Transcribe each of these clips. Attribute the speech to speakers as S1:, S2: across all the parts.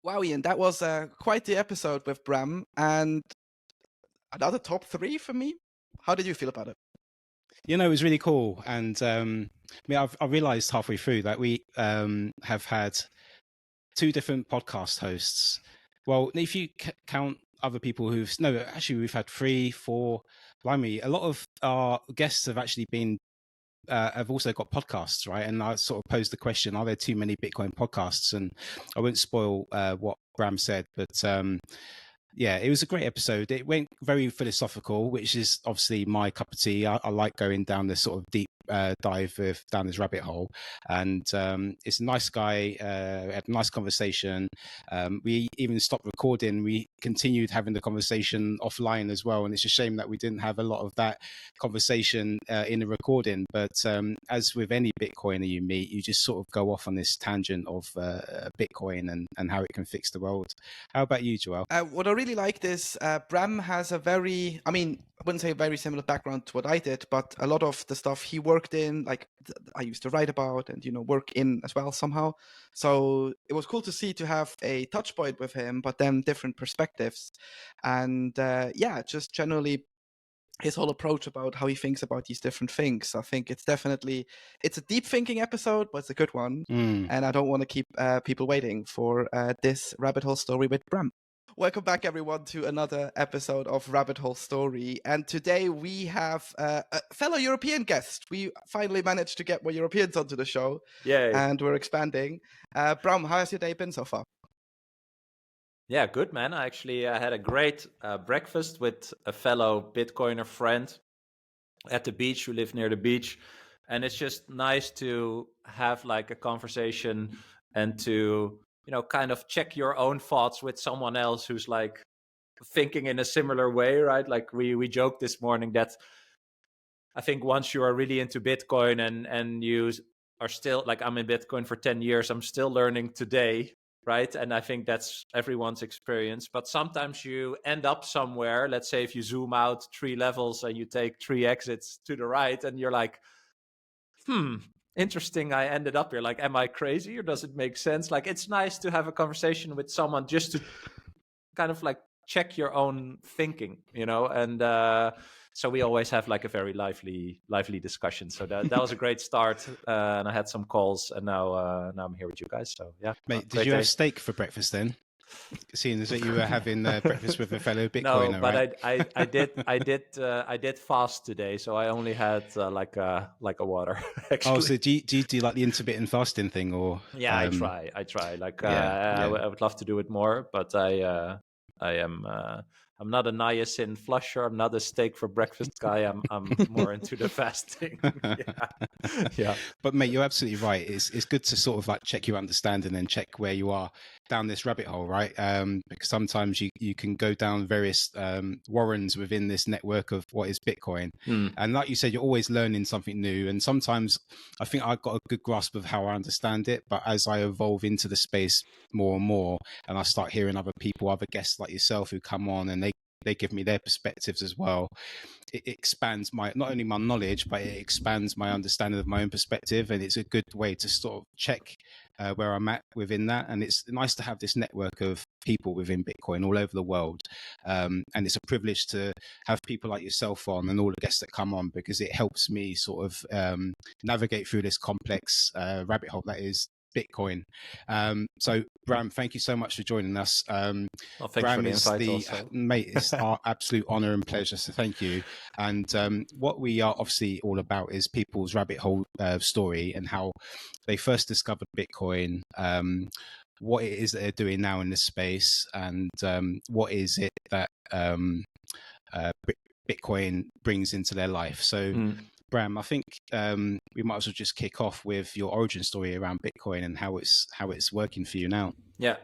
S1: Wow, Ian, that was quite the episode with Bram, and another top 3 for me. How did you feel about it?
S2: It was really cool. And I realized halfway through that we have had 2 different podcast hosts. Well, if you count other people we've had 3, 4. Blimey, a lot of our guests have actually been have also got podcasts, right? And I sort of posed the question: are there too many Bitcoin podcasts? And I won't spoil what Bram said, but yeah, it was a great episode. It went very philosophical, which is obviously my cup of tea. I like going down this sort of deep dive down this rabbit hole, and it's a nice guy. Had a nice conversation. We even stopped recording. We continued having the conversation offline as well, and it's a shame that we didn't have a lot of that conversation in the recording. But as with any Bitcoiner you meet, you just sort of go off on this tangent of Bitcoin and how it can fix the world. How about you, Joel?
S1: What I really liked is Bram has I wouldn't say a very similar background to what I did, but a lot of the stuff he worked in, like I used to write about and, work in as well somehow. So it was cool to have a touch point with him, but then different perspectives. And just generally his whole approach about how he thinks about these different things. I think it's a deep thinking episode, but it's a good one. And I don't want to keep people waiting for this rabbit hole story with Bram. Welcome back, everyone, to another episode of Rabbit Hole Story. And today we have a fellow European guest. We finally managed to get more Europeans onto the show.
S3: Yay.
S1: And we're expanding. Bram, how has your day been so far?
S3: Yeah, good, man. I actually had a great breakfast with a fellow Bitcoiner friend at the beach who live near the beach. And it's just nice to have like a conversation and to, kind of check your own thoughts with someone else who's like thinking in a similar way, right? Like we joked this morning that I think once you are really into Bitcoin and you are still, like, I'm in Bitcoin for 10 years, I'm still learning today, right? And I think that's everyone's experience. But sometimes you end up somewhere, let's say if you zoom out 3 levels and you take 3 exits to the right and you're like, interesting, I ended up here. Like, am I crazy or does it make sense? Like, it's nice to have a conversation with someone just to kind of like check your own thinking, and so we always have like a very lively discussion. So that was a great start, and I had some calls, and now I'm here with you guys. So yeah,
S2: mate, did you have steak for breakfast then? Seeing as that you were having breakfast with a fellow Bitcoiner,
S3: no, but
S2: right?
S3: I did fast today, so I only had like a water. Actually.
S2: Oh, so do you do like the intermittent fasting thing, or?
S3: Yeah, I try. Like, I would love to do it more, but I'm not a niacin flusher. I'm not a steak for breakfast guy. I'm more into the fasting. Yeah.
S2: But mate, you're absolutely right. It's good to sort of like check your understanding and check where you are down this rabbit hole, right? Because sometimes you can go down various warrens within this network of what is Bitcoin. And like you said, you're always learning something new. And sometimes I think I've got a good grasp of how I understand it. But as I evolve into the space more and more, and I start hearing other people, other guests like yourself who come on and they give me their perspectives as well, it expands not only my knowledge, but it expands my understanding of my own perspective. And it's a good way to sort of check where I'm at within that. And it's nice to have this network of people within Bitcoin all over the world. And it's a privilege to have people like yourself on and all the guests that come on, because it helps me sort of navigate through this complex rabbit hole that is Bitcoin. So Bram, thank you so much for joining us.
S3: Well, thanks
S2: Bram
S3: for the invite also.
S2: Mate, it's our absolute honor and pleasure. So thank you. And what we are obviously all about is people's rabbit hole story and how they first discovered Bitcoin, what it is that they're doing now in this space, and what is it that Bitcoin brings into their life. So Bram, I think we might as well just kick off with your origin story around Bitcoin and how it's working for you now.
S3: Yeah,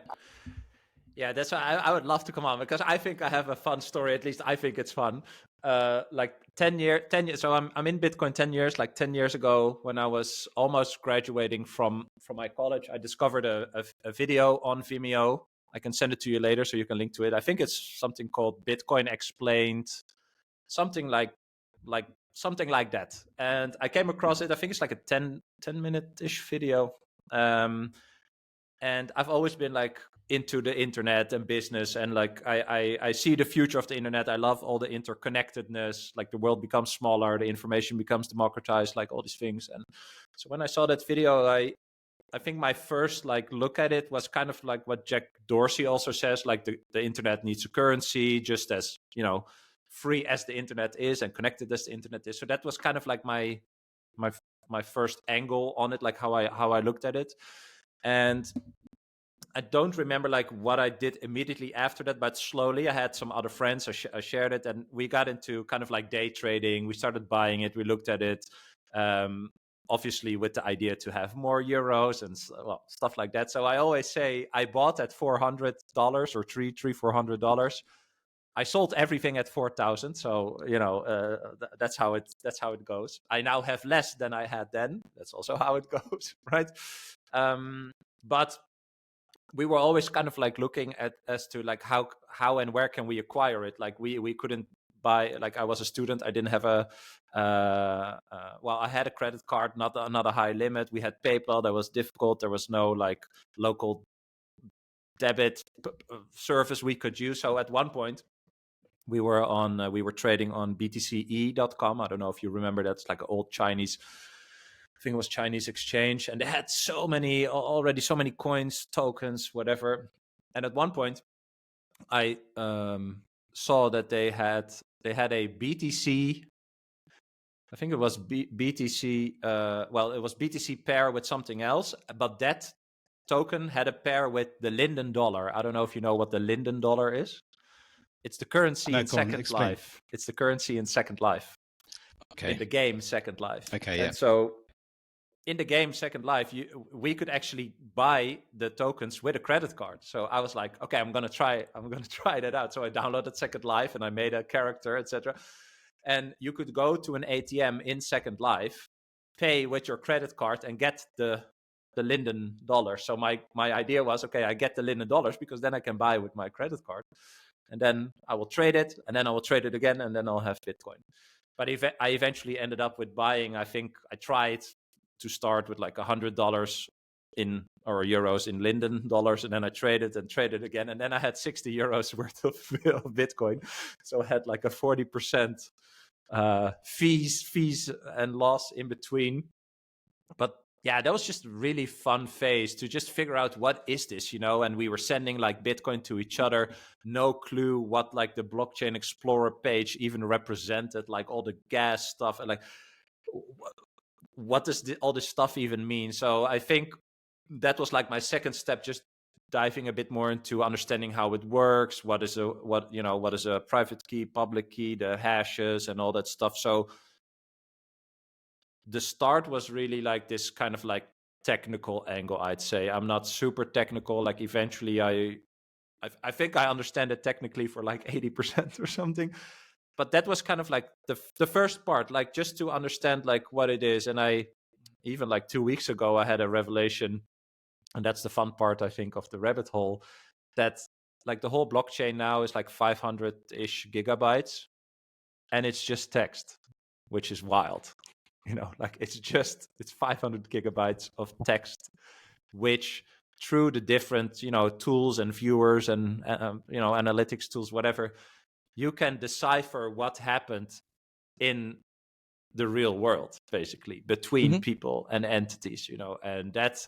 S3: that's why I would love to come on, because I think I have a fun story. At least I think it's fun. Like 10 years. So I'm in Bitcoin 10 years. Like 10 years ago, when I was almost graduating from my college, I discovered a video on Vimeo. I can send it to you later so you can link to it. I think it's something called Bitcoin Explained, something like that. And I came across it. I think it's like a 10 minute-ish video. And I've always been like into the internet and business, and like I see the future of the internet. I love all the interconnectedness, like the world becomes smaller, the information becomes democratized, like all these things. And so when I saw that video, I think my first like look at it was kind of like what Jack Dorsey also says, like the internet needs a currency, just as, you know, free as the internet is and connected as the internet is. So that was kind of like my first angle on it, like how I looked at it. And I don't remember like what I did immediately after that, but slowly I had some other friends. I shared it, and we got into kind of like day trading. We started buying it. We looked at it, obviously with the idea to have more euros and stuff like that. So I always say I bought at $400 or $400. I sold everything at 4,000. So, you know, that's how it goes. I now have less than I had then. That's also how it goes, right? But we were always kind of like looking at as to like how and where can we acquire it. Like we couldn't buy, like I was a student, I didn't have I had a credit card, not a high limit. We had PayPal, that was difficult. There was no like local debit service we could use. So at one point we were trading on btce.com. I don't know if you remember, that's like an old Chinese, I think it was Chinese exchange, and they had so many coins, tokens, whatever. And at one point, I saw that they had a BTC. I think it was BTC. It was BTC pair with something else, but that token had a pair with the Linden dollar. I don't know if you know what the Linden dollar is. It's the currency in Second Life. It's the currency in Second Life.
S2: Okay.
S3: In the game Second Life.
S2: Okay. Yeah.
S3: And so in the game Second Life, we could actually buy the tokens with a credit card. So I was like, okay, I'm gonna try that out. So I downloaded Second Life and I made a character, etc. And you could go to an ATM in Second Life, pay with your credit card, and get the Linden dollars. So my idea was, okay, I get the Linden dollars because then I can buy with my credit card, and then I will trade it, and then I will trade it again, and then I'll have Bitcoin. But I eventually ended up with buying. I think I tried to start with like $100 or euros in Linden dollars, and then I traded again, and then I had 60 euros worth of Bitcoin. So I had like a 40% fees and loss in between. But yeah, that was just a really fun phase to just figure out what is this, you know. And we were sending like Bitcoin to each other, no clue what like the blockchain explorer page even represented, like all the gas stuff, and like what does all this stuff even mean? So I think that was like my second step, just diving a bit more into understanding how it works, what is a private key, public key, the hashes and all that stuff. So the start was really like this kind of like technical angle, I'd say. I'm not super technical. Like eventually I think I understand it technically for like 80% or something. But that was kind of like the first part, like just to understand like what it is. And I even like 2 weeks ago, I had a revelation, and that's the fun part, I think, of the rabbit hole, that like the whole blockchain now is like 500-ish gigabytes, and it's just text, which is wild. You know, like it's 500 gigabytes of text, which through the different, you know, tools and viewers and, analytics tools, whatever, you can decipher what happened in the real world, basically, between people and entities, you know. And that's,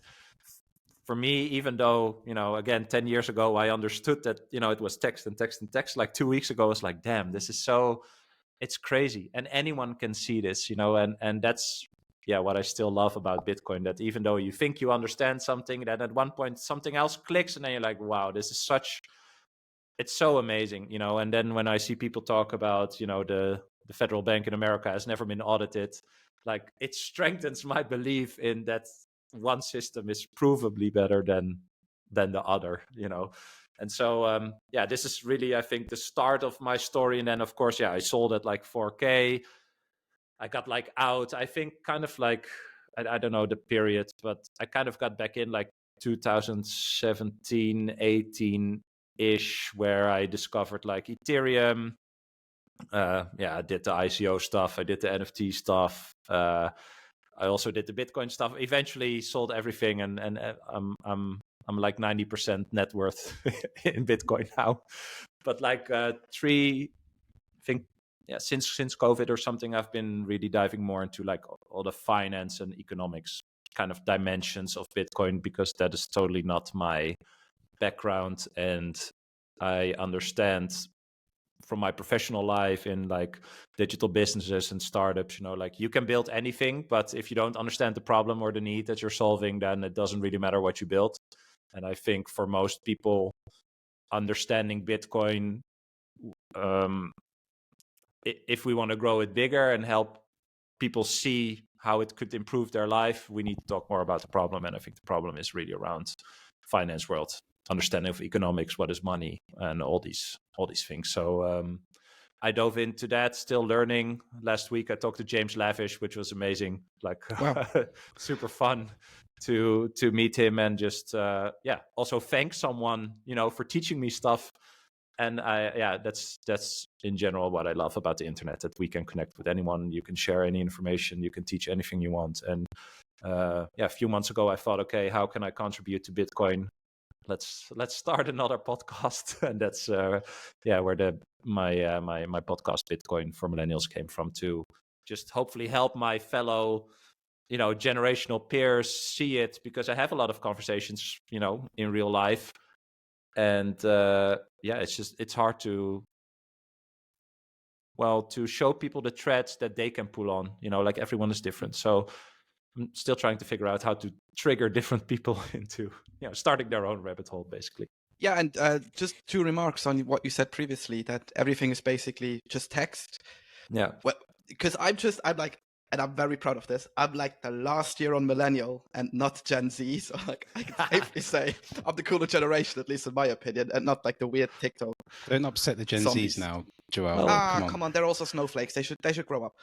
S3: for me, even though, you know, again, 10 years ago, I understood that, you know, it was text and text and text. Like 2 weeks ago, I was like, damn, this is so, it's crazy. And anyone can see this, you know, and that's, yeah, what I still love about Bitcoin, that even though you think you understand something, that at one point something else clicks, and then you're like, wow, this is it's so amazing, you know. And then when I see people talk about, you know, the federal bank in America has never been audited, like it strengthens my belief in that one system is provably better than the other, you know. And so, this is really, I think, the start of my story. And then, of course, I sold at like 4K. I got like out, I think, kind of like, I don't know the period, but I kind of got back in like 2017, 18-ish, where I discovered like Ethereum. I did the ICO stuff. I did the NFT stuff. I also did the Bitcoin stuff. Eventually sold everything, and I'm I'm like 90% net worth in Bitcoin now. But like I think, yeah, since COVID or something, I've been really diving more into like all the finance and economics kind of dimensions of Bitcoin, because that is totally not my background. And I understand from my professional life in like digital businesses and startups, like you can build anything, but if you don't understand the problem or the need that you're solving, then it doesn't really matter what you build. And I think for most people, understanding Bitcoin, if we want to grow it bigger and help people see how it could improve their life, we need to talk more about the problem. And I think the problem is really around finance world, understanding of economics, what is money, and all these things. So I dove into that, still learning. Last week I talked to James Lavish, which was amazing, like
S1: Wow.
S3: super fun to meet him, and just also thank someone for teaching me stuff. And that's in general what I love about the internet, that we can connect with anyone, you can share any information, you can teach anything you want. And a few months ago I thought, okay, how can I contribute to Bitcoin? Let's start another podcast. And that's where my podcast Bitcoin for Millennials came from, to just hopefully help my fellow generational peers see it, because I have a lot of conversations in real life. And it's hard to show people the threads that they can pull on, like everyone is different. So I'm still trying to figure out how to trigger different people into starting their own rabbit hole, basically.
S1: Yeah, and just 2 remarks on what you said previously, that everything is basically just text.
S3: Yeah.
S1: Well, because I'm like, and I'm very proud of this, I'm like the last year on millennial and not Gen Z. So like I can safely say I'm the cooler generation, at least in my opinion, and not like the weird TikTok.
S2: Don't upset the Gen
S1: zombies.
S2: Zs now, Joel.
S3: Well,
S1: Come on, they're also snowflakes. They should grow up.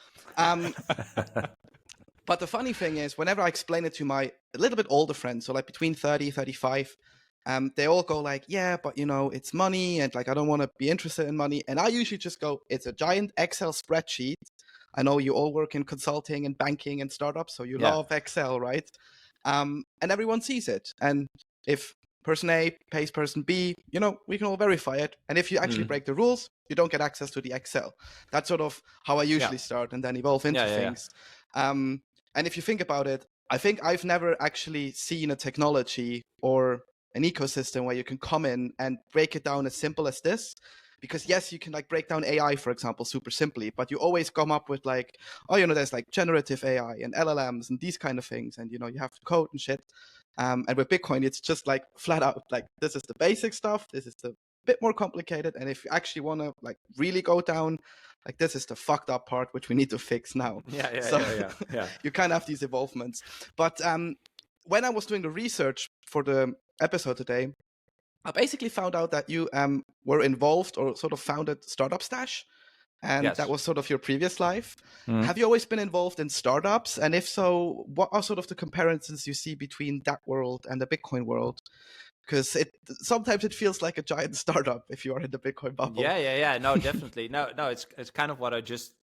S1: But the funny thing is, whenever I explain it to my a little bit older friends, so like between 30, 35, they all go like, yeah, but it's money, and like I don't want to be interested in money. And I usually just go, it's a giant Excel spreadsheet. I know you all work in consulting and banking and startups, so you love Excel, right? And everyone sees it. And if person A pays person B, we can all verify it. And if you actually break the rules, you don't get access to the Excel. That's sort of how I usually start, and then evolve into things. And if you think about it, I think I've never actually seen a technology or an ecosystem where you can come in and break it down as simple as this. Because yes, you can like break down AI, for example, super simply, but you always come up with like, there's like generative AI and LLMs and these kind of things, and you have to code and shit. And with Bitcoin, it's just like flat out like, this is the basic stuff, this is the bit more complicated, and if you actually want to like really go down, like this is the fucked up part which we need to fix now. You kind of have these evolvements. But when I was doing the research for the episode today, I basically found out that you were involved or sort of founded Startup Stash, and that was sort of your previous life. Have you always been involved in startups? And if so, what are sort of the comparisons you see between that world and the Bitcoin world? Because sometimes it feels like a giant startup if you are in the Bitcoin bubble.
S3: Yeah. No, definitely. No. It's kind of what I just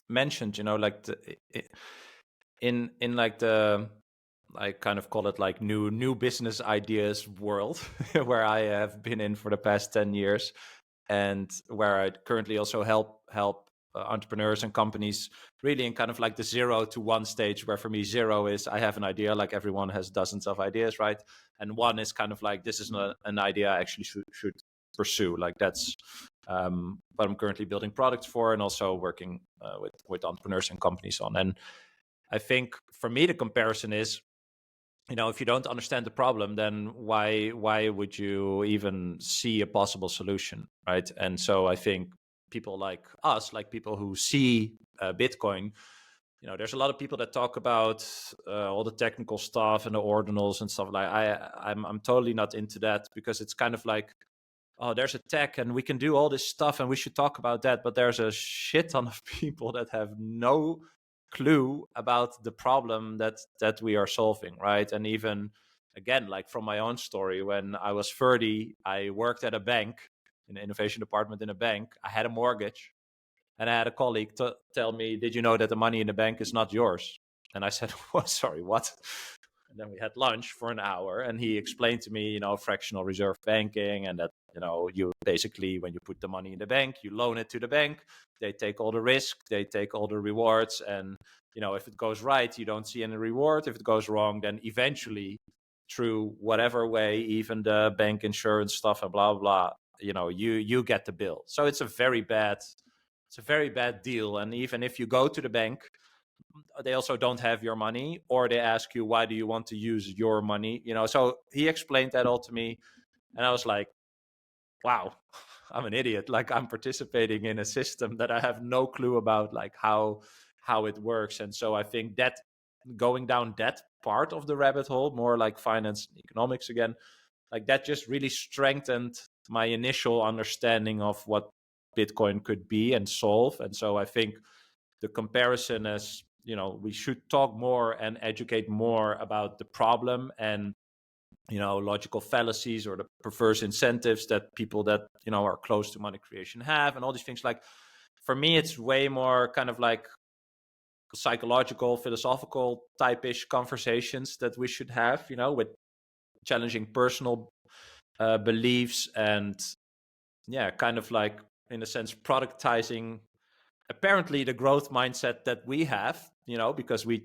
S3: mentioned. Like in like the, I kind of call it like new business ideas world, where I have been in for the past 10 years, and where I currently also help entrepreneurs and companies really in kind of like the 0 to 1 stage, where for me 0 is I have an idea, like everyone has dozens of ideas, right? And 1 is kind of like, this is an idea I actually should pursue. Like that's what I'm currently building products for, and also working with entrepreneurs and companies on. And I think for me the comparison is, if you don't understand the problem, then why would you even see a possible solution, right? And so I think people like us, like people who see Bitcoin, there's a lot of people that talk about all the technical stuff and the ordinals and stuff. Like I'm totally not into that, because it's kind of like, oh, there's a tech and we can do all this stuff and we should talk about that. But there's a shit ton of people that have no clue about the problem that we are solving, right? And even again, like from my own story, when I was 30, I worked at a bank, in the innovation department in a bank. I had a mortgage, and I had a colleague tell me, did you know that the money in the bank is not yours? And I said, well, sorry, what? And then we had lunch for an hour, and he explained to me, fractional reserve banking, and that, you basically, when you put the money in the bank, you loan it to the bank. They take all the risk, they take all the rewards. And, if it goes right, you don't see any reward. If it goes wrong, then eventually, through whatever way, even the bank insurance stuff and blah, blah, you get the bill. So it's a very bad deal. And even if you go to the bank, they also don't have your money, or they ask you, why do you want to use your money? So he explained that all to me, and I was like, wow, I'm an idiot. Like, I'm participating in a system that I have no clue about, like how it works. And so I think that going down that part of the rabbit hole, more like finance and economics again, like that just really strengthened my initial understanding of what Bitcoin could be and solve. And so I think the comparison is, we should talk more and educate more about the problem and, logical fallacies or the perverse incentives that people that, are close to money creation have, and all these things. Like, for me, it's way more kind of like psychological, philosophical type-ish conversations that we should have, with challenging personal beliefs and, yeah, kind of like, in a sense, productizing apparently the growth mindset that we have, because we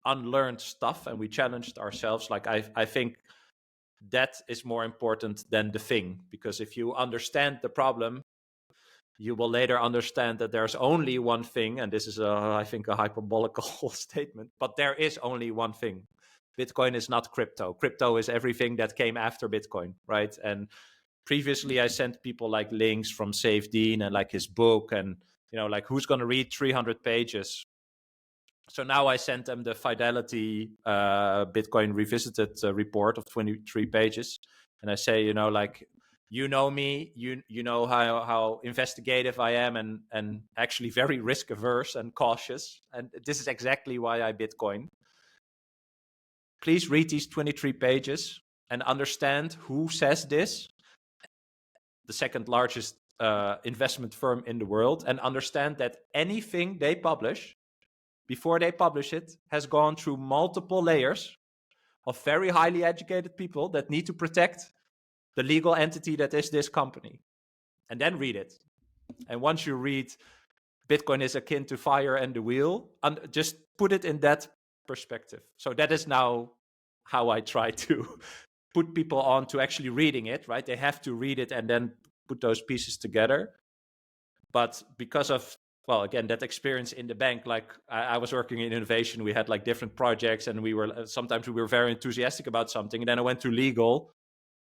S3: unlearned stuff and we challenged ourselves. Like, I think that is more important than the thing, because if you understand the problem, you will later understand that there's only one thing. And this is I think a hyperbolical statement, but there is only one thing. Bitcoin is not crypto. Crypto is everything that came after Bitcoin, right? And previously I sent people like links from Saifedean and like his book, and like, who's going to read 300 pages? So now I sent them the Fidelity Bitcoin Revisited report of 23 pages. And I say, like, me, you know how investigative I am, and actually very risk averse and cautious. And this is exactly why I Bitcoin. Please read these 23 pages and understand who says this, the second largest investment firm in the world, and understand that anything they publish, before they publish it, has gone through multiple layers of very highly educated people that need to protect the legal entity that is this company. And then read it. And once you read Bitcoin is akin to fire and the wheel, and just put it in that perspective. So that is now how I try to put people on to actually reading it, right? They have to read it and then put those pieces together. But because of, well, again, that experience in the bank, like I was working in innovation, we had like different projects, and sometimes we were very enthusiastic about something. And then I went to legal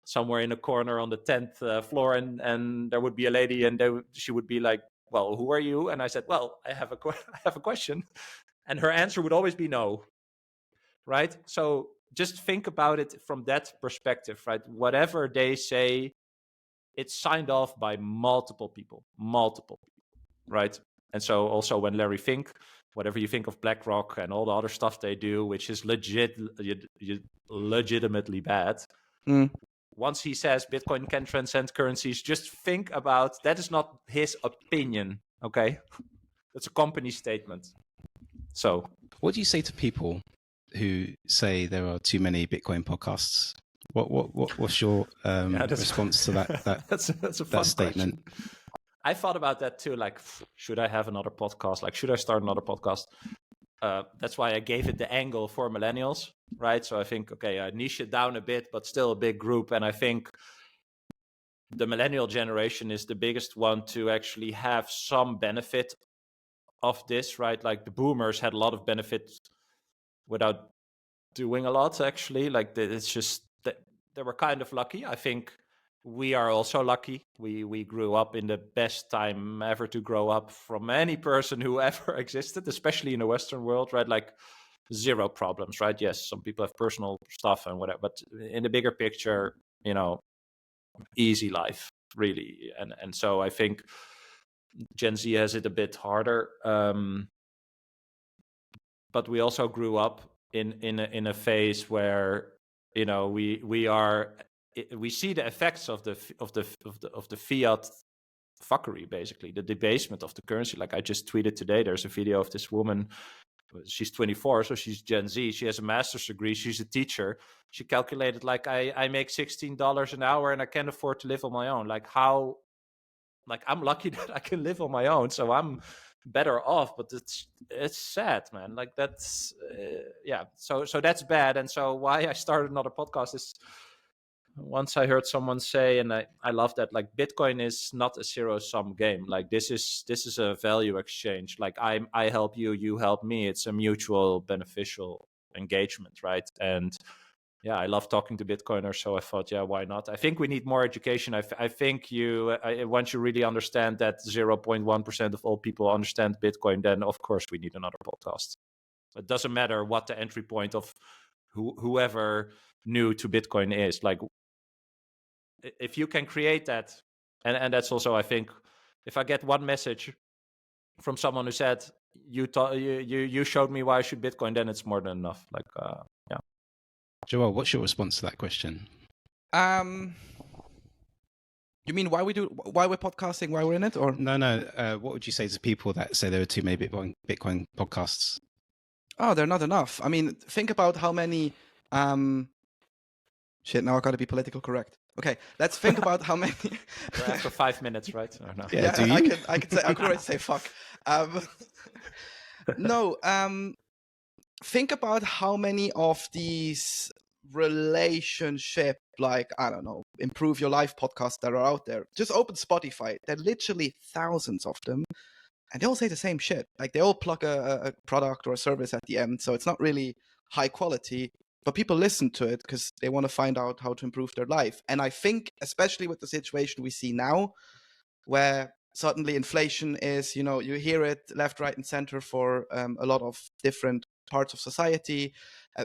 S3: somewhere in a corner on the 10th floor, and there would be a lady, and she would be like, well, who are you? And I said, well, I have a question. And her answer would always be no, right? So just think about it from that perspective, right? Whatever they say, it's signed off by multiple people, right? And so also when Larry Fink, whatever you think of BlackRock and all the other stuff they do, which is legitimately bad, once he says Bitcoin can transcend currencies, just think about that is not his opinion, okay? That's a company statement. So
S2: what do you say to people who say there are too many Bitcoin podcasts? What's your response to that
S3: that's a fun statement? Question. I thought about that too. Like, should I have another podcast? Like, should I start another podcast? That's why I gave it the angle for millennials, right? So I think, okay, I niche it down a bit, but still a big group. And I think the millennial generation is the biggest one to actually have some benefit of this, right? Like the boomers had a lot of benefit without doing a lot, actually. Like it's just that they were kind of lucky. I think we are also lucky. We grew up in the best time ever to grow up from any person who ever existed, especially in the Western world, right? Like zero problems, right? Yes, some people have personal stuff and whatever, but in the bigger picture, easy life, really. And so I think Gen Z has it a bit harder. But we also grew up in a phase where we see the effects of the fiat fuckery, basically the debasement of the currency. Like I just tweeted today, there's a video of this woman she's 24, so she's Gen Z. She has a master's degree. She's a teacher. She calculated like I make $16 an hour and I can afford to live on my own. Like how, like I'm lucky that I can live on my own, so I'm better off. But it's sad, man. Like that's yeah. So that's bad. And so why I started another podcast is once I heard someone say, and I love that, like Bitcoin is not a zero-sum game. Like this is a value exchange. Like I help you, you help me. It's a mutual beneficial engagement, right? And yeah, I love talking to Bitcoiners, so I thought, yeah, why not? I think we need more education. I think once you really understand that 0.1% of all people understand Bitcoin, then of course we need another podcast. It doesn't matter what the entry point of whoever new to Bitcoin is. Like if you can create that, and that's also, I think, if I get one message from someone who said you showed me why I should Bitcoin, then it's more than enough. Like yeah.
S2: Joel, what's your response to that question?
S1: You mean why we're podcasting, why we're in it, or
S2: No. What would you say to people that say there are too many Bitcoin podcasts?
S1: Oh, they're not enough. I mean, think about how many. Shit, now I got to be political correct. Okay, let's think about how many.
S3: We're after 5 minutes, right? Or no?
S2: Yeah, do you?
S1: I could say I could already say fuck. No. Think about how many of these relationship, like, I don't know, improve your life podcasts that are out there. Just open Spotify. There are literally thousands of them, and they all say the same shit. Like they all plug a product or a service at the end, so it's not really high quality, but people listen to it because they want to find out how to improve their life. And I think, especially with the situation we see now, where suddenly inflation is, you hear it left, right, and center for a lot of different parts of society.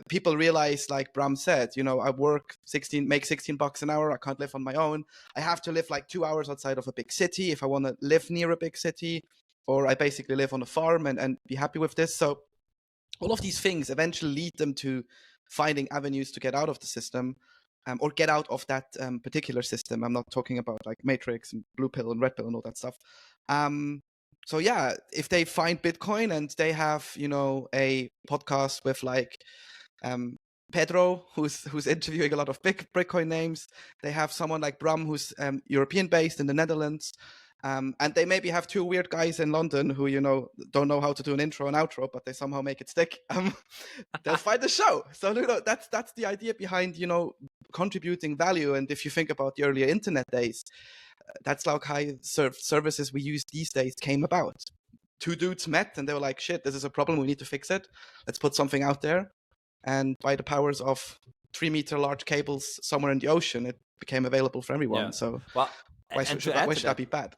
S1: People realize, like Bram said, I make 16 bucks an hour. I can't live on my own. I have to live like 2 hours outside of a big city if I want to live near a big city, or I basically live on a farm and be happy with this. So all of these things eventually lead them to finding avenues to get out of the system, or get out of that particular system. I'm not talking about like Matrix and Blue Pill and Red Pill and all that stuff. So yeah, if they find Bitcoin and they have, a podcast with like Pedro, who's interviewing a lot of big Bitcoin names, they have someone like Bram, who's European based in the Netherlands, and they maybe have two weird guys in London who, don't know how to do an intro and outro, but they somehow make it stick. They'll find the show. So that's the idea behind, contributing value. And if you think about the earlier internet days, that's like how services we use these days came about. Two dudes met and they were like, shit, this is a problem, we need to fix it. Let's put something out there. And by the powers of 3-meter large cables somewhere in the ocean, it became available for everyone. Yeah. So
S3: well,
S1: why should that be bad?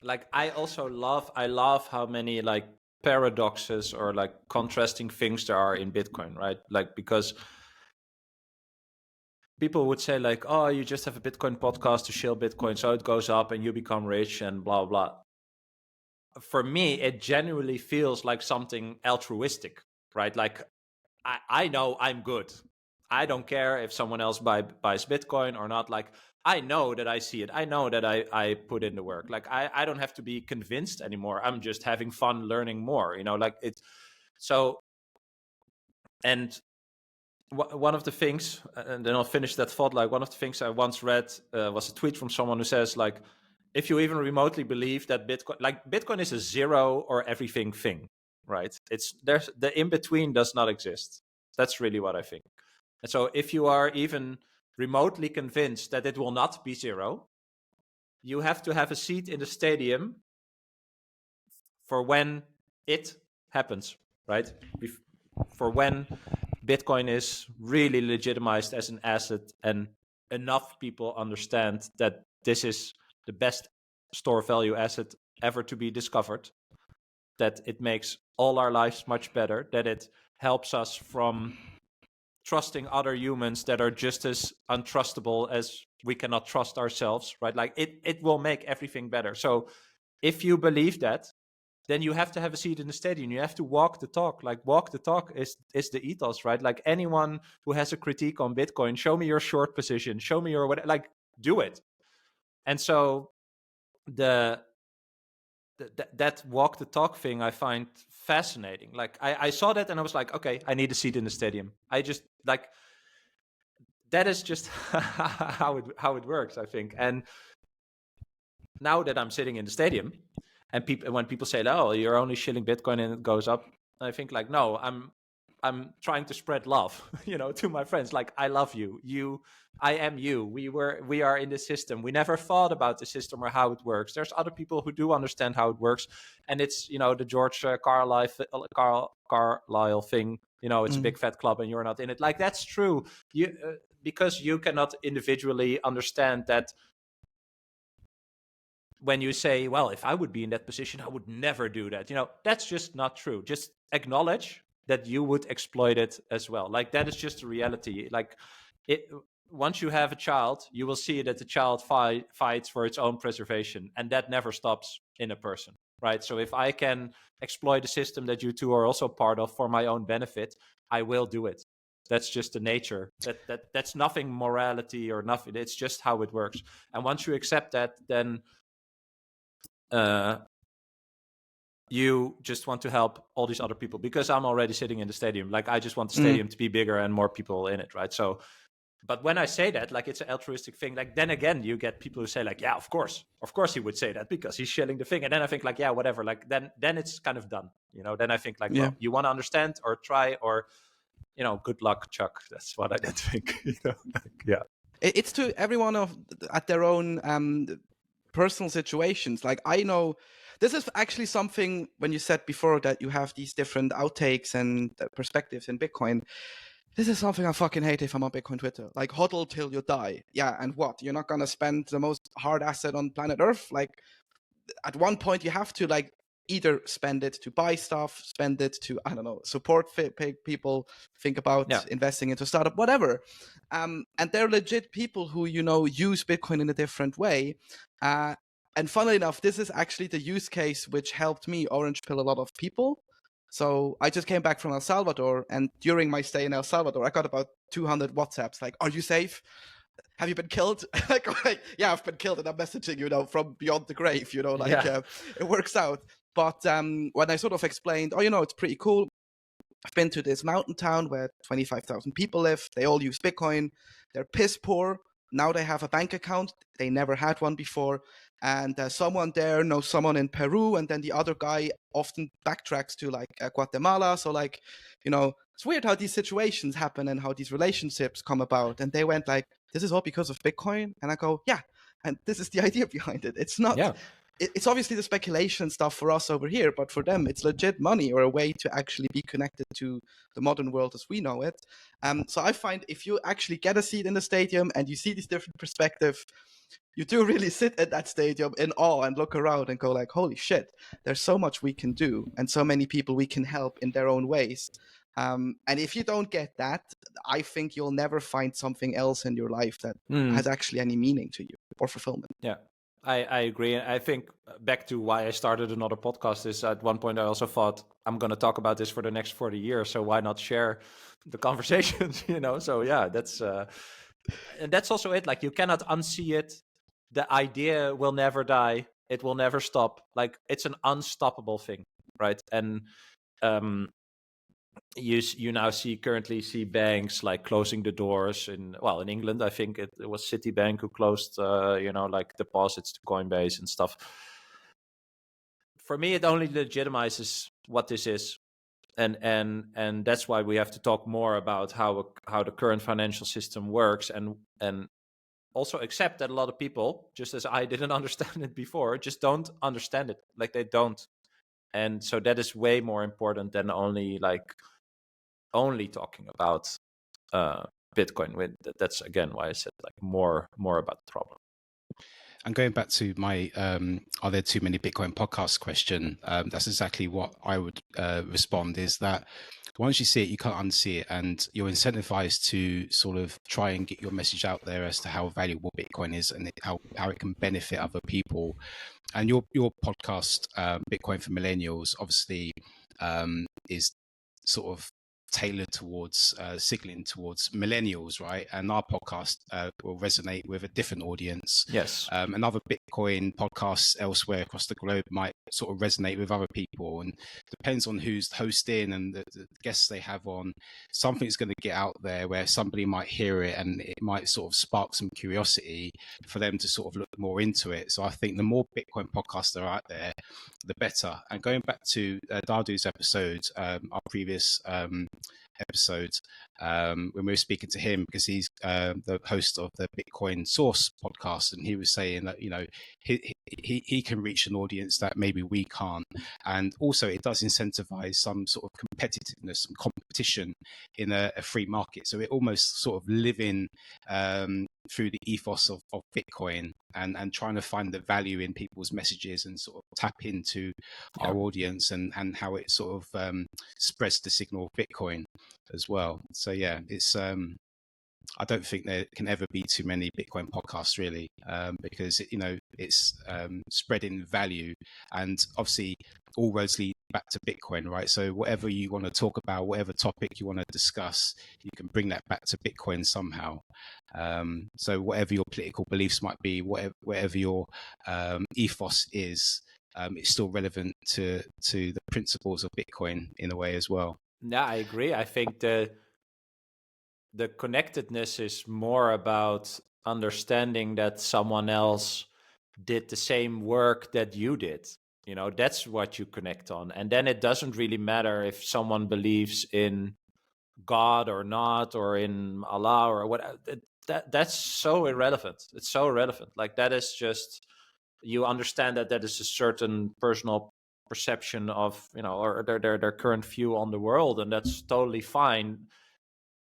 S3: Like I also love how many like paradoxes or like contrasting things there are in Bitcoin, right? Like, because people would say like, oh, you just have a Bitcoin podcast to shill Bitcoin, so it goes up and you become rich and blah, blah. For me, it genuinely feels like something altruistic, right? Like I know I'm good. I don't care if someone else buys Bitcoin or not. Like I know that I see it. I know that I put in the work. Like I don't have to be convinced anymore. I'm just having fun learning more, like it's so. And one of the things, and then I'll finish that thought, like one of the things I once read was a tweet from someone who says like, if you even remotely believe that Bitcoin is a zero or everything thing, right? There's the in-between does not exist. That's really what I think. And so if you are even remotely convinced that it will not be zero, you have to have a seat in the stadium for when it happens, right? For when Bitcoin is really legitimized as an asset and enough people understand that this is the best store value asset ever to be discovered, that it makes all our lives much better, that it helps us from trusting other humans that are just as untrustable as we cannot trust ourselves, right? Like it will make everything better. So if you believe that, then you have to have a seat in the stadium. You have to walk the talk. Like walk the talk is the ethos, right? Like anyone who has a critique on Bitcoin, show me your short position, show me your what, like do it. And so that walk the talk thing I find fascinating. Like I saw that and I was like, okay, I need a seat in the stadium. I just like that is just how it works, I think. And now that I'm sitting in the stadium, and when people say, "Oh, you're only shilling Bitcoin and it goes up," I think like, no, I'm trying to spread love, to my friends. Like, I love you. I am you. We are in the system. We never thought about the system or how it works. There's other people who do understand how it works, and it's the George Carlisle thing. It's a big fat club, and you're not in it. Like, that's true. Because you cannot individually understand that. When you say, well, if I would be in that position, I would never do that. That's just not true. Just acknowledge that you would exploit it as well. Like, that is just a reality. Like, once you have a child, you will see that the child fights for its own preservation, and that never stops in a person, right? So if I can exploit a system that you two are also part of for my own benefit, I will do it. That's just the nature. That's nothing morality or nothing. It's just how it works. And once you accept that, then you just want to help all these other people, because I'm already sitting in the stadium. Like, I just want the stadium to be bigger and more people in it, right? So, but when I say that, like, it's an altruistic thing, like, then again, you get people who say like, yeah, of course he would say that because he's shilling the thing. And then I think like, yeah, whatever. Like, then it's kind of done, then I think like, well, you want to understand or try, or, good luck, Chuck. That's what I then think, yeah.
S1: It's to everyone at their own personal situations. Like, I know this is actually something, when you said before that you have these different outtakes and perspectives in Bitcoin, this is something I fucking hate if I'm on Bitcoin Twitter. Like, hodl till you die. Yeah, and what? You're not gonna spend the most hard asset on planet Earth? Like, at one point you have to like either spend it to buy stuff, spend it to, I don't know, support people, think about investing into startup, whatever. And they're legit people who, use Bitcoin in a different way. And funnily enough, this is actually the use case which helped me orange pill a lot of people. So I just came back from El Salvador, and during my stay in El Salvador, I got about 200 WhatsApps like, are you safe? Have you been killed? like, yeah, I've been killed, and I'm messaging you, from beyond the grave, it works out. But when I sort of explained, it's pretty cool. I've been to this mountain town where 25,000 people live. They all use Bitcoin. They're piss poor. Now they have a bank account. They never had one before. And someone there knows someone in Peru. And then the other guy often backtracks to like Guatemala. So like, it's weird how these situations happen and how these relationships come about. And they went like, this is all because of Bitcoin. And I go, yeah. And this is the idea behind it. It's not... Yeah. It's obviously the speculation stuff for us over here, but for them, it's legit money or a way to actually be connected to the modern world as we know it. So I find if you actually get a seat in the stadium and you see these different perspectives, you do really sit at that stadium in awe and look around and go like, holy shit, there's so much we can do and so many people we can help in their own ways. And if you don't get that, I think you'll never find something else in your life that has actually any meaning to you or fulfillment.
S3: Yeah. I agree. And I think back to why I started another podcast is at one point I also thought I'm going to talk about this for the next 40 years. So why not share the conversations, So yeah, that's and that's also it. Like, you cannot unsee it. The idea will never die. It will never stop. Like, it's an unstoppable thing, right? And you now currently see banks like closing the doors in England. I think it was Citibank who closed like deposits to Coinbase and stuff. For me, it only legitimizes what this is, and that's why we have to talk more about how the current financial system works, and also accept that a lot of people, just as I didn't understand it before, just don't understand it. Like, they don't. And so that is way more important than only talking about Bitcoin. That's again why I said like more about the problem.
S2: And going back to my are there too many Bitcoin podcasts question, that's exactly what I would respond, is that once you see it, you can't unsee it, and you're incentivized to sort of try and get your message out there as to how valuable Bitcoin is and how it can benefit other people. And your podcast, Bitcoin for Millennials, obviously is sort of tailored towards signaling towards millennials, right? And our podcast will resonate with a different audience.
S3: Yes.
S2: And other Bitcoin podcasts elsewhere across the globe might sort of resonate with other people, and depends on who's hosting and the guests they have on. Something's going to get out there where somebody might hear it and it might sort of spark some curiosity for them to sort of look more into it. So I think the more Bitcoin podcasts there are out there, the better. And going back to Dadu's episode, our previous episode, when we were speaking to him, because he's the host of the Bitcoin Source podcast, and he was saying that, you know, he can reach an audience that maybe we can't. And also it does incentivize some sort of competitiveness, some competition in a free market. So it almost sort of living through the ethos of Bitcoin and trying to find the value in people's messages and sort of tap into our audience and how it sort of spreads the signal of Bitcoin as well. So yeah, it's I don't think there can ever be too many Bitcoin podcasts, really, because you know, it's spreading value, and obviously all roads lead back to Bitcoin, right? So whatever you want to talk about, whatever topic you want to discuss, you can bring that back to Bitcoin somehow. So whatever your political beliefs might be, whatever your ethos is, it's still relevant to the principles of Bitcoin in a way as well.
S3: Yeah, I agree. I think the connectedness is more about understanding that someone else did the same work that you did. You know, that's what you connect on. And then it doesn't really matter if someone believes in God or not, or in Allah or what. That's so irrelevant. It's so irrelevant. Like, that is just, you understand that is a certain personal perception of, you know, or their current view on the world, and that's totally fine.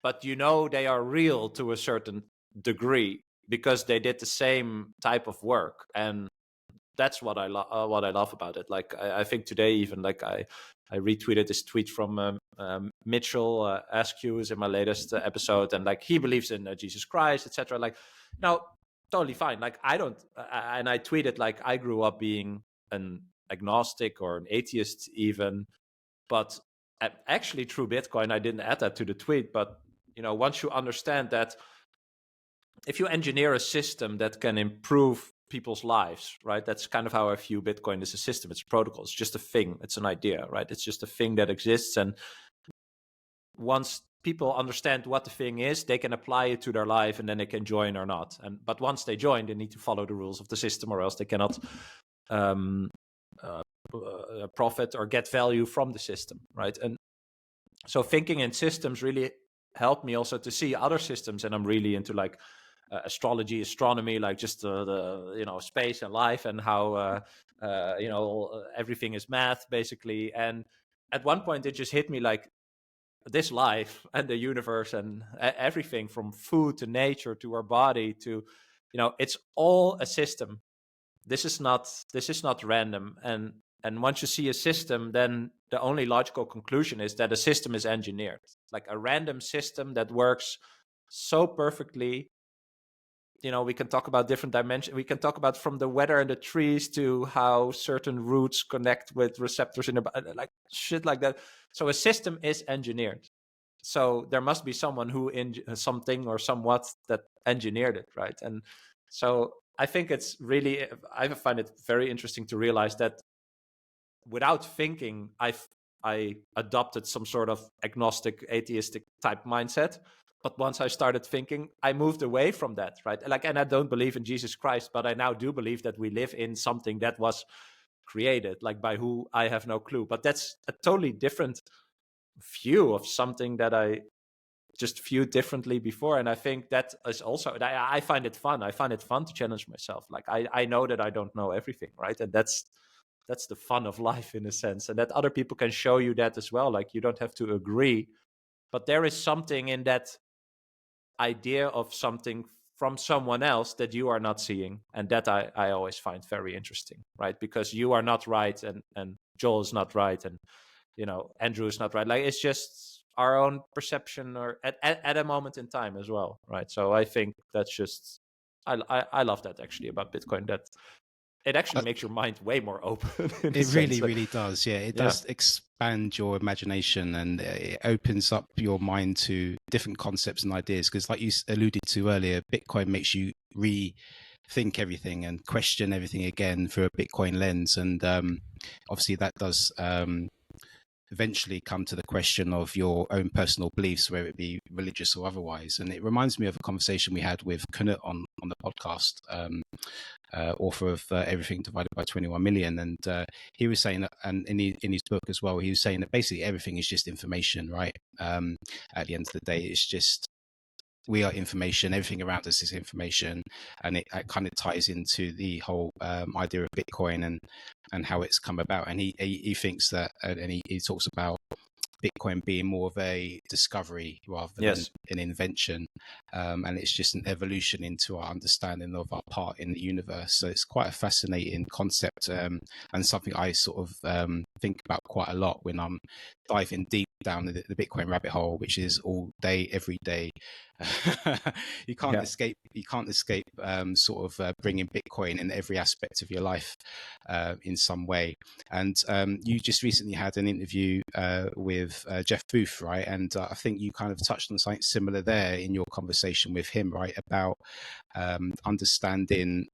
S3: But you know, they are real to a certain degree because they did the same type of work, and that's what I love about it. Like, I think today even, like, I retweeted this tweet from Mitchell Askew in my latest episode, and like, he believes in Jesus Christ, etc. Like, now, totally fine. Like, I don't, and I tweeted like, I grew up being an agnostic or an atheist even, but actually through Bitcoin, I didn't add that to the tweet, but you know, once you understand that if you engineer a system that can improve people's lives, right? That's kind of how I view Bitcoin as a system. It's a protocol. It's just a thing. It's an idea, right? It's just a thing that exists. And once people understand what the thing is, they can apply it to their life, and then they can join or not. But once they join, they need to follow the rules of the system, or else they cannot profit or get value from the system, right? And so thinking in systems really helped me also to see other systems. And I'm really into like astrology, astronomy, like just the you know, space and life, and how you know, everything is math basically. And at one point it just hit me like, this life and the universe and everything, from food to nature to our body to, you know, it's all a system. This is not random. And once you see a system, then the only logical conclusion is that a system is engineered. Like a random system that works so perfectly. You know, we can talk about different dimensions. We can talk about from the weather and the trees to how certain roots connect with receptors in the body, like shit like that. So a system is engineered. So there must be someone who something or somewhat that engineered it, right? And so I think it's really, I find it very interesting to realize that without thinking, I adopted some sort of agnostic, atheistic type mindset. But once I started thinking, I moved away from that, right? Like, and I don't believe in Jesus Christ, but I now do believe that we live in something that was created, like by who I have no clue. But that's a totally different view of something that I just viewed differently before. And I think that is also, I find it fun. I find it fun to challenge myself. Like, I know that I don't know everything, right? And that's the fun of life in a sense. And that other people can show you that as well. Like, you don't have to agree, but there is something in that idea of something from someone else that you are not seeing. And that I always find very interesting, right? Because you are not right, and Joel is not right, and, you know, Andrew is not right. Like, it's just our own perception, or at a moment in time as well, right? So I think that's just, I love that actually about Bitcoin, that it actually makes your mind way more open.
S2: It really, really does. Yeah, it does expand your imagination, and it opens up your mind to different concepts and ideas. Because, like you alluded to earlier, Bitcoin makes you rethink everything and question everything again through a Bitcoin lens. And obviously, that does eventually come to the question of your own personal beliefs, whether it be religious or otherwise. And it reminds me of a conversation we had with Knut on the podcast, author of Everything Divided by 21 Million. And he was saying that, and in his book as well, he was saying that basically everything is just information, right? At the end of the day, it's just, we are information, everything around us is information. And it kind of ties into the whole idea of Bitcoin and how it's come about. And he thinks that, and he talks about Bitcoin being more of a discovery rather than an invention. And it's just an evolution into our understanding of our part in the universe. So it's quite a fascinating concept, and something I sort of think about quite a lot when I'm diving deep down the Bitcoin rabbit hole, which is all day, every day. You can't escape sort of bringing Bitcoin in every aspect of your life in some way. And you just recently had an interview with Jeff Booth, right? And I think you kind of touched on something similar there in your conversation with him, right? About understanding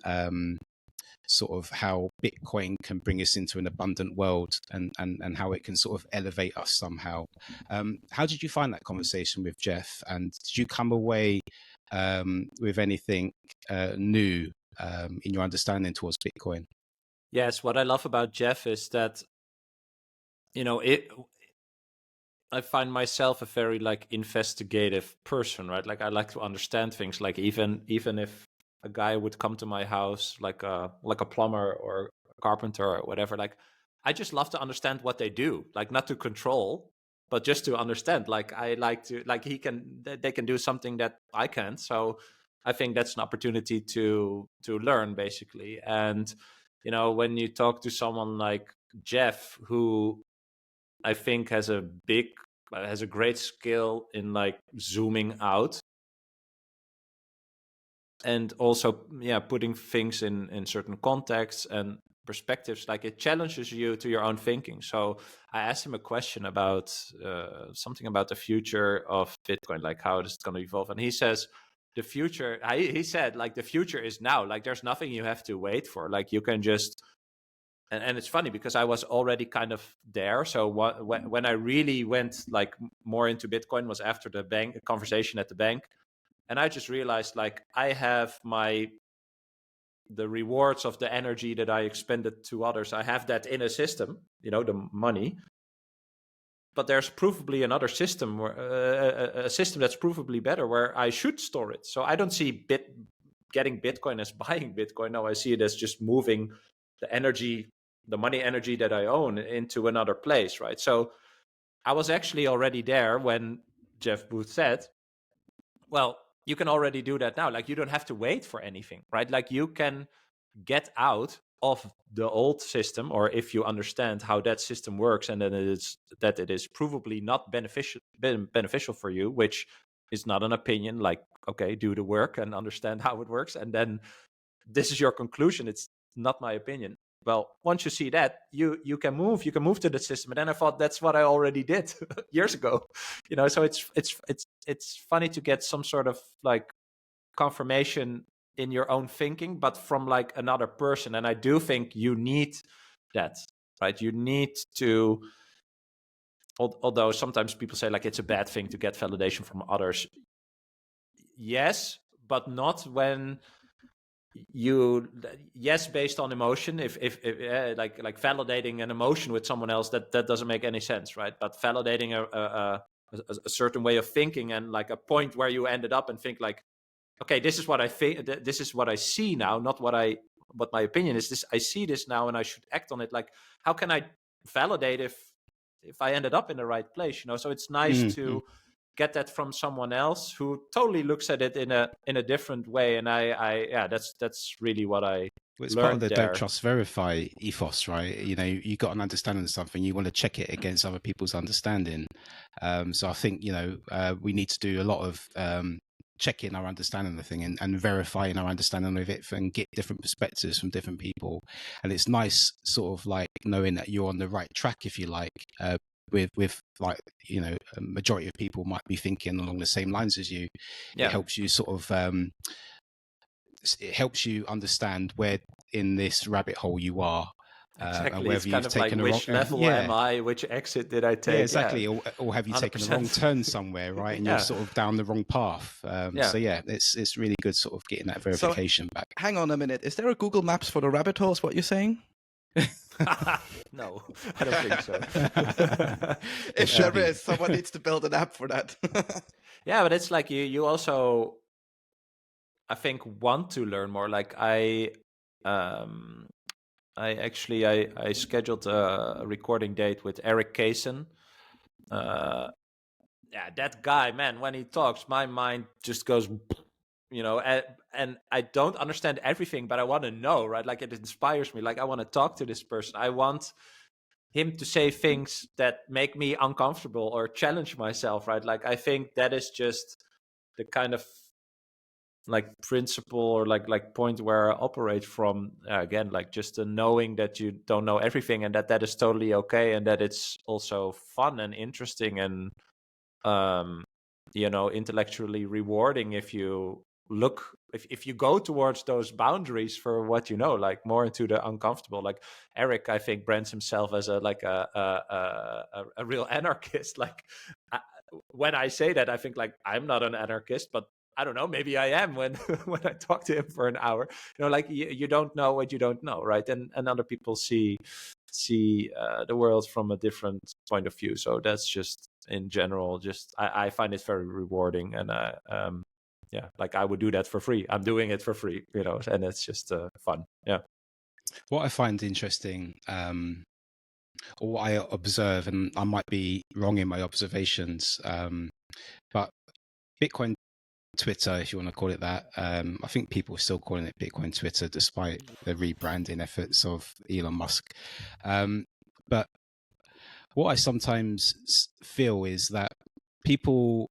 S2: sort of how Bitcoin can bring us into an abundant world, and how it can sort of elevate us somehow. How did you find that conversation with Jeff? And did you come away with anything new in your understanding towards Bitcoin?
S3: Yes, what I love about Jeff is that, I find myself a very like investigative person, right? Like I like to understand things. Like even if a guy would come to my house, like a plumber or a carpenter or whatever, like I just love to understand what they do, like not to control, but just to understand. Like I like to, like they can do something that I can't. So I think that's an opportunity to learn, basically. And when you talk to someone like Jeff, who I think has a great skill in like zooming out, and also putting things in certain contexts and perspectives. Like it challenges you to your own thinking. So I asked him a question about something about the future of Bitcoin, like how is it going to evolve, and he says the future, he said, like the future is now. Like there's nothing you have to wait for. Like you can just, and it's funny because I was already kind of there. So when I really went like more into Bitcoin was after the conversation at the bank. And I just realized, like, I have the rewards of the energy that I expended to others. I have that in a system, the money. But there's provably another system, where a system that's provably better, where I should store it. So I don't see getting Bitcoin as buying Bitcoin. No, I see it as just moving the energy, the money energy that I own, into another place, right? So I was actually already there when Jeff Booth said, well, you can already do that now. Like you don't have to wait for anything, right? Like you can get out of the old system, or if you understand how that system works, and then it is provably not beneficial for you, which is not an opinion. Like, okay, do the work and understand how it works, and then this is your conclusion. It's not my opinion. Well, once you see that, you can move to the system. And then I thought that's what I already did years ago. So it's funny to get some sort of like confirmation in your own thinking, but from like another person. And I do think you need that, right? You need to, although sometimes people say like it's a bad thing to get validation from others. Yes, but not when based on emotion. If like validating an emotion with someone else, that doesn't make any sense, right? But validating a certain way of thinking, and like a point where you ended up and think like, okay, this is what I think, this is what I see now, not what my opinion is. This, I see this now and I should act on it. Like, how can I validate if I ended up in the right place? So it's nice to get that from someone else who totally looks at it in a different way. And that's really what I
S2: it's
S3: learned
S2: part of the
S3: there.
S2: Don't Trust Verify ethos, right? You got an understanding of something, you want to check it against other people's understanding. So I think we need to do a lot of checking our understanding of the thing and verifying our understanding of it and get different perspectives from different people. And it's nice sort of like knowing that you're on the right track, if you like, with like, you know, a majority of people might be thinking along the same lines as you.
S3: Yeah.
S2: It helps you sort of, it helps you understand where in this rabbit hole you are.
S3: Exactly.
S2: And whether
S3: it's kind
S2: you've
S3: of
S2: taken
S3: like
S2: a
S3: which
S2: wrong
S3: level am I, which exit did I take?
S2: Yeah, exactly. Or have you taken a wrong
S3: 100%.
S2: turn somewhere, right? And you're sort of down the wrong path. So yeah, it's really good sort of getting that verification back.
S1: Hang on a minute. Is there a Google Maps for the rabbit holes? What you're saying?
S3: No, I don't think so.
S1: If there is, someone needs to build an app for that.
S3: Yeah, but it's like you also, I think, want to learn more. Like I scheduled a recording date with Eric Kaysen. Yeah, that guy, man, when he talks, my mind just goes, you know, and I don't understand everything, but I want to know, right? Like it inspires me. Like I want to talk to this person. I want him to say things that make me uncomfortable or challenge myself, right? Like I think that is just the kind of like principle or like point where I operate from. Again, like just the knowing that you don't know everything and that is totally okay, and that it's also fun and interesting and you know, intellectually rewarding if you look, if you go towards those boundaries for what you know, like more into the uncomfortable. Like Eric, I think, brands himself as a real anarchist. Like when I say that, I think like I'm not an anarchist, but I don't know, maybe I am when when I talk to him for an hour. You know, like you don't know what you don't know, right? And other people see the world from a different point of view. So that's just in general, just I find it very rewarding, and yeah, like I would do that for free. I'm doing it for free, you know, and it's just fun. Yeah.
S2: What I find interesting, or what I observe, and I might be wrong in my observations, but Bitcoin Twitter, if you want to call it that, I think people are still calling it Bitcoin Twitter despite the rebranding efforts of Elon Musk. But what I sometimes feel is that people,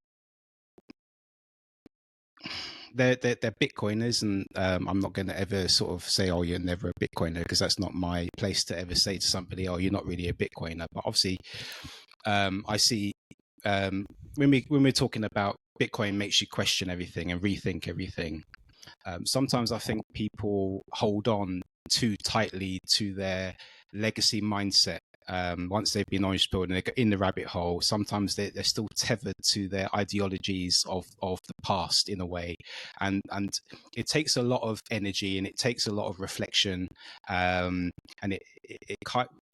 S2: they're Bitcoiners, and I'm not going to ever sort of say, oh, you're never a Bitcoiner, because that's not my place to ever say to somebody, oh, you're not really a Bitcoiner. But obviously, I see when we're talking about Bitcoin makes you question everything and rethink everything. Sometimes I think people hold on too tightly to their legacy mindset. Once they've been orange pilled and they get in the rabbit hole, sometimes they're still tethered to their ideologies of the past in a way, and it takes a lot of energy and it takes a lot of reflection, and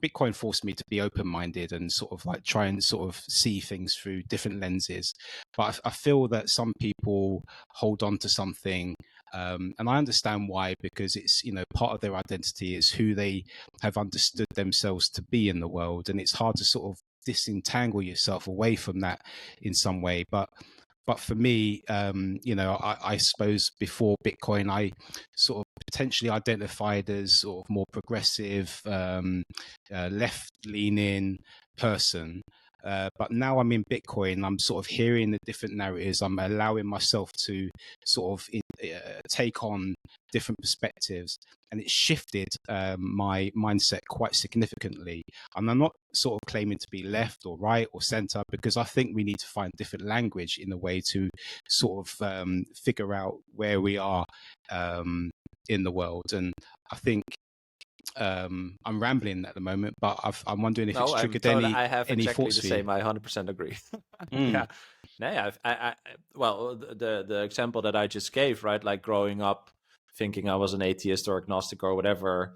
S2: Bitcoin forced me to be open-minded and sort of like try and sort of see things through different lenses. But I feel that some people hold on to something, and I understand why, because it's, you know, part of their identity is who they have understood themselves to be in the world, and it's hard to sort of disentangle yourself away from that in some way. But for me, you know, I suppose before Bitcoin, I sort of potentially identified as sort of more progressive, left-leaning person. But now I'm in Bitcoin, I'm sort of hearing the different narratives. I'm allowing myself to sort of take on different perspectives, and it's shifted my mindset quite significantly. And I'm not sort of claiming to be left or right or center, because I think we need to find different language in a way to sort of figure out where we are in the world. And I think I'm rambling at the moment, but I'm wondering if it's triggered
S3: I have
S2: any
S3: exactly
S2: thoughts
S3: the
S2: for
S3: same.
S2: you.
S3: I 100% agree. Yeah. No, well, the example that I just gave, right? Like growing up thinking I was an atheist or agnostic or whatever.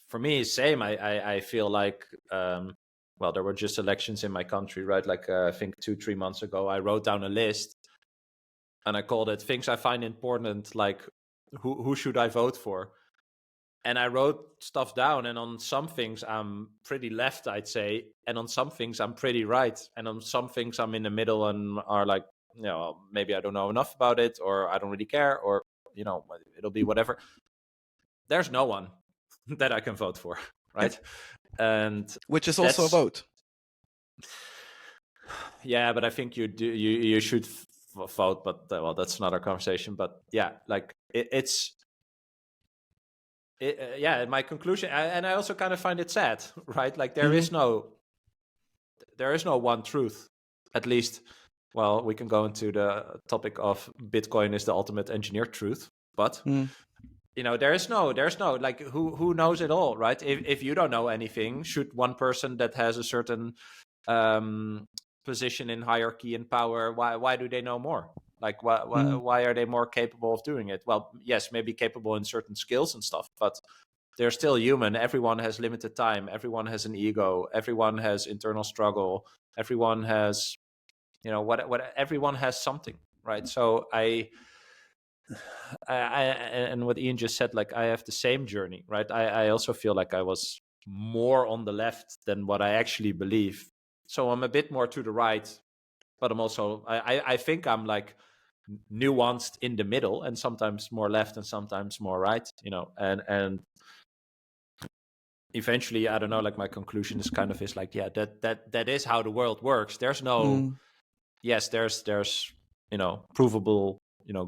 S3: For me, same. I feel like, well, there were just elections in my country, right? Like I think 2-3 months ago, I wrote down a list and I called it things I find important, like who should I vote for? And I wrote stuff down, and on some things I'm pretty left, I'd say, and on some things I'm pretty right, and on some things I'm in the middle and are like, you know, maybe I don't know enough about it, or I don't really care, or, you know, it'll be whatever. There's no one that I can vote for, right? And
S1: which is also a vote.
S3: Yeah, but I think you should vote, but well, that's another conversation. But yeah, like yeah, my conclusion, and I also kind of find it sad, right? Like there is no one truth, at least. Well, we can go into the topic of Bitcoin is the ultimate engineered truth, but there's no like who knows it all, right? If you don't know anything, should one person that has a certain position in hierarchy and power, why do they know more? Like why are they more capable of doing it? Well, yes, maybe capable in certain skills and stuff, but they're still human. Everyone has limited time. Everyone has an ego. Everyone has internal struggle. Everyone has, what everyone has something, right? So I and what Ian just said, like I have the same journey, right? I also feel like I was more on the left than what I actually believe. So I'm a bit more to the right, but I'm also, I think I'm like nuanced in the middle, and sometimes more left and sometimes more right, and eventually, I don't know, like my conclusion is kind of is like, yeah, that is how the world works. There's no, yes, there's provable,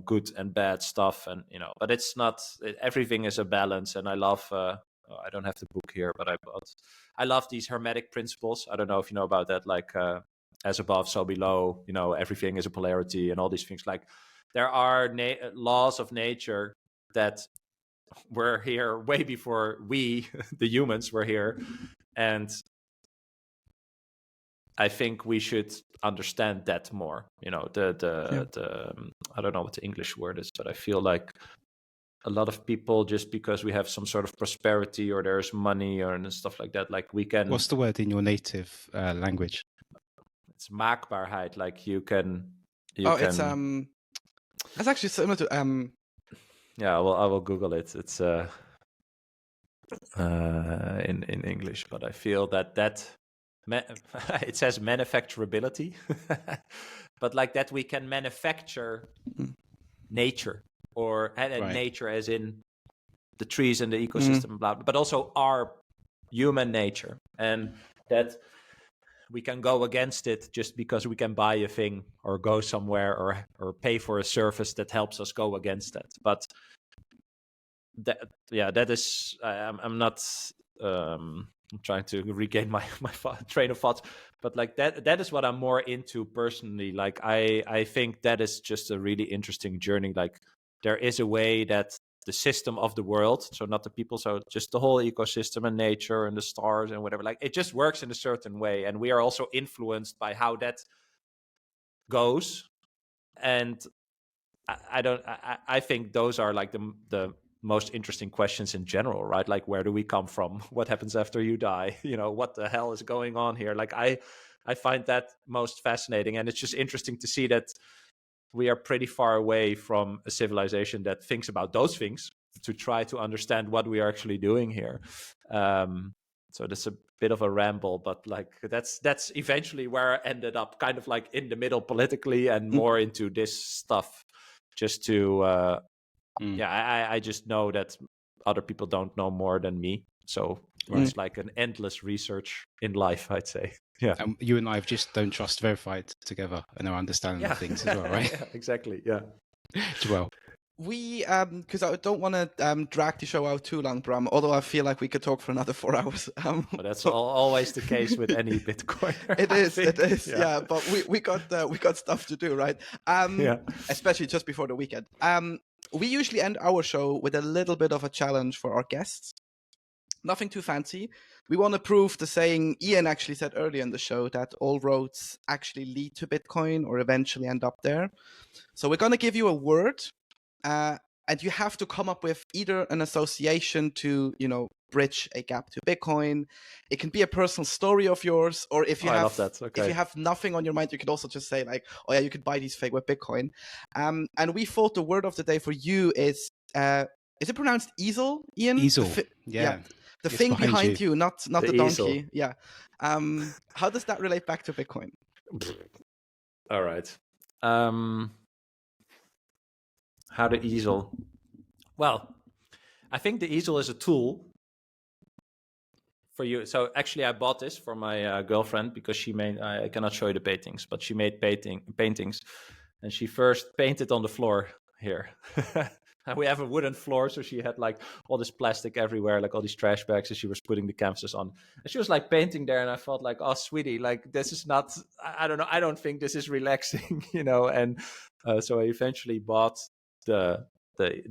S3: good and bad stuff, and but it's not, everything is a balance. And I love I don't have the book here, but I love these hermetic principles. I don't know if you know about that, like as above so below, everything is a polarity and all these things. Like there are laws of nature that were here way before we the humans were here, and I think we should understand that more. The I don't know what the English word is, but I feel like a lot of people, just because we have some sort of prosperity or there's money or and stuff like that, like we can.
S2: What's the word in your native language?
S3: It's maakbaarheid. Like you can.
S1: It's actually similar to
S3: Yeah, I will Google it. It's in English, but I feel that it says manufacturability, but like that we can manufacture nature, or
S2: Right.
S3: nature as in the trees and the ecosystem, blah, but also our human nature, and that we can go against it just because we can buy a thing or go somewhere or pay for a service that helps us go against that. But that is, I'm not I'm trying to regain my train of thoughts, but like that is what I'm more into personally. Like I think that is just a really interesting journey. Like there is a way that the system of the world, so not the people, so just the whole ecosystem and nature and the stars and whatever, like it just works in a certain way, and we are also influenced by how that goes. And I think those are like the most interesting questions in general, right? Like, where do we come from? What happens after you die? What the hell is going on here? Like I find that most fascinating, and it's just interesting to see that we are pretty far away from a civilization that thinks about those things to try to understand what we are actually doing here. So that's a bit of a ramble, but like that's eventually where I ended up, kind of like in the middle politically, and more into this stuff, just to I just know that other people don't know more than me, so it's like an endless research in life, I'd say. Yeah,
S2: You and I have just don't trust verified together and our understanding of things as well, right?
S3: Yeah, exactly. Yeah.
S2: Well,
S1: we because I don't want to drag the show out too long, Bram, although I feel like we could talk for another 4 hours.
S3: But that's always the case with any Bitcoiner.
S1: It is, yeah. But we got stuff to do, right? Especially just before the weekend. We usually end our show with a little bit of a challenge for our guests. Nothing too fancy. We want to prove the saying Ian actually said earlier in the show, that all roads actually lead to Bitcoin or eventually end up there. So we're going to give you a word, and you have to come up with either an association to, bridge a gap to Bitcoin. It can be a personal story of yours, or if you
S3: I love that. Okay.
S1: If you have nothing on your mind, you could also just say like, oh yeah, you could buy these things with Bitcoin. And we thought the word of the day for you is it pronounced easel, Ian?
S2: Easel. Yeah.
S1: The it's thing behind you, not the donkey.
S3: Easel.
S1: Yeah. How does that relate back to Bitcoin?
S3: All right. How the easel? Well, I think the easel is a tool for you. So actually, I bought this for my girlfriend because she made. I cannot show you the paintings, but she made paintings, and she first painted on the floor here. And we have a wooden floor, so she had like all this plastic everywhere, like all these trash bags, and she was putting the canvases on. And she was like painting there, and I felt like, oh, sweetie, like this is not, I don't know, I don't think this is relaxing, And so I eventually bought the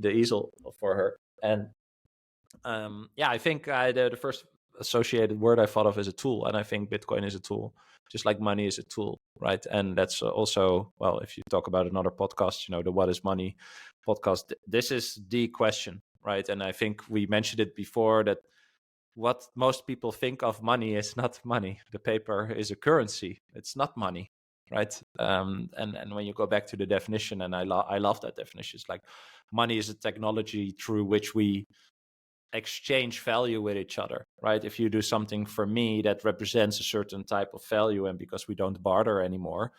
S3: easel for her. And I think the first associated word I thought of is a tool, and I think Bitcoin is a tool, just like money is a tool, right? And that's also, well, if you talk about another podcast, the What is Money podcast, this is the question, right? And I think we mentioned it before that what most people think of money is not money. The paper is a currency. It's not money, right? And when you go back to the definition, and I love that definition, it's like money is a technology through which we exchange value with each other, right? If you do something for me that represents a certain type of value, and because we don't barter anymore,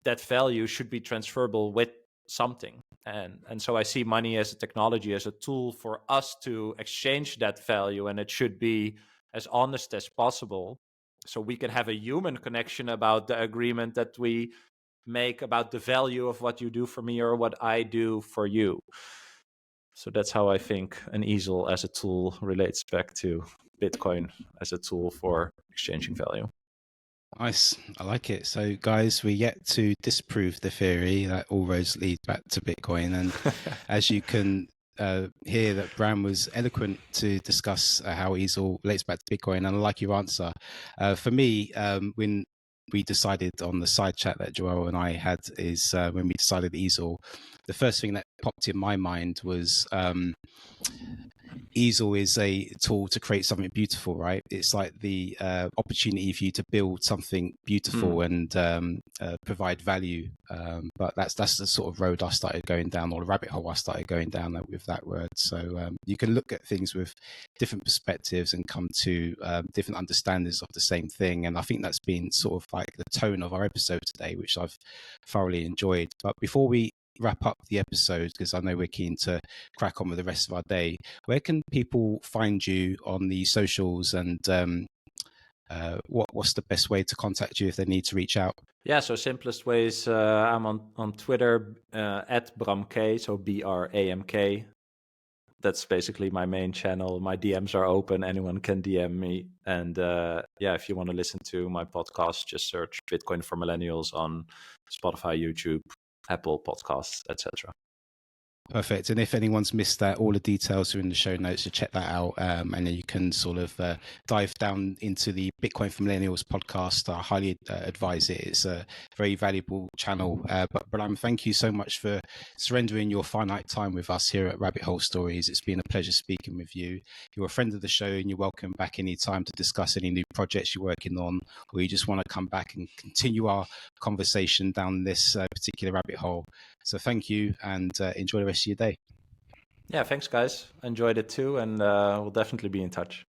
S3: that value should be transferable with something. And so I see money as a technology, as a tool for us to exchange that value, and it should be as honest as possible, so we can have a human connection about the agreement that we make about the value of what you do for me or what I do for you. So that's how I think an easel as a tool relates back to Bitcoin as a tool for exchanging value.
S2: Nice. I like it. So, guys, we're yet to disprove the theory that all roads lead back to Bitcoin. And as you can hear, that Bram was eloquent to discuss how easel relates back to Bitcoin. And I like your answer. For me, when we decided on the side chat that Joel and I had, is when we decided easel, the first thing that popped in my mind was easel is a tool to create something beautiful, right? It's like the opportunity for you to build something beautiful and provide value. But that's the sort of road I started going down, or the rabbit hole I started going down with that word. So you can look at things with different perspectives and come to different understandings of the same thing. And I think that's been sort of like the tone of our episode today, which I've thoroughly enjoyed. But before we wrap up the episode, because I know we're keen to crack on with the rest of our day, where can people find you on the socials, and what's the best way to contact you if they need to reach out?
S3: Yeah, so simplest way is I'm on Twitter at BramK, so BRAMK. That's basically my main channel. My DMs are open. Anyone can DM me. And if you want to listen to my podcast, just search Bitcoin for Millennials on Spotify, YouTube, Apple Podcasts, etc.
S2: Perfect. And if anyone's missed that, all the details are in the show notes, so check that out. And then you can sort of dive down into the Bitcoin for Millennials podcast. I highly advise it. It's a very valuable channel. But Bram, thank you so much for surrendering your finite time with us here at Rabbit Hole Stories. It's been a pleasure speaking with you. You're a friend of the show, and you're welcome back anytime to discuss any new projects you're working on, or you just want to come back and continue our conversation down this particular rabbit hole. So thank you, and enjoy the rest of your day.
S3: Yeah, thanks, guys. Enjoyed it too, and we'll definitely be in touch.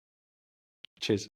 S3: Cheers.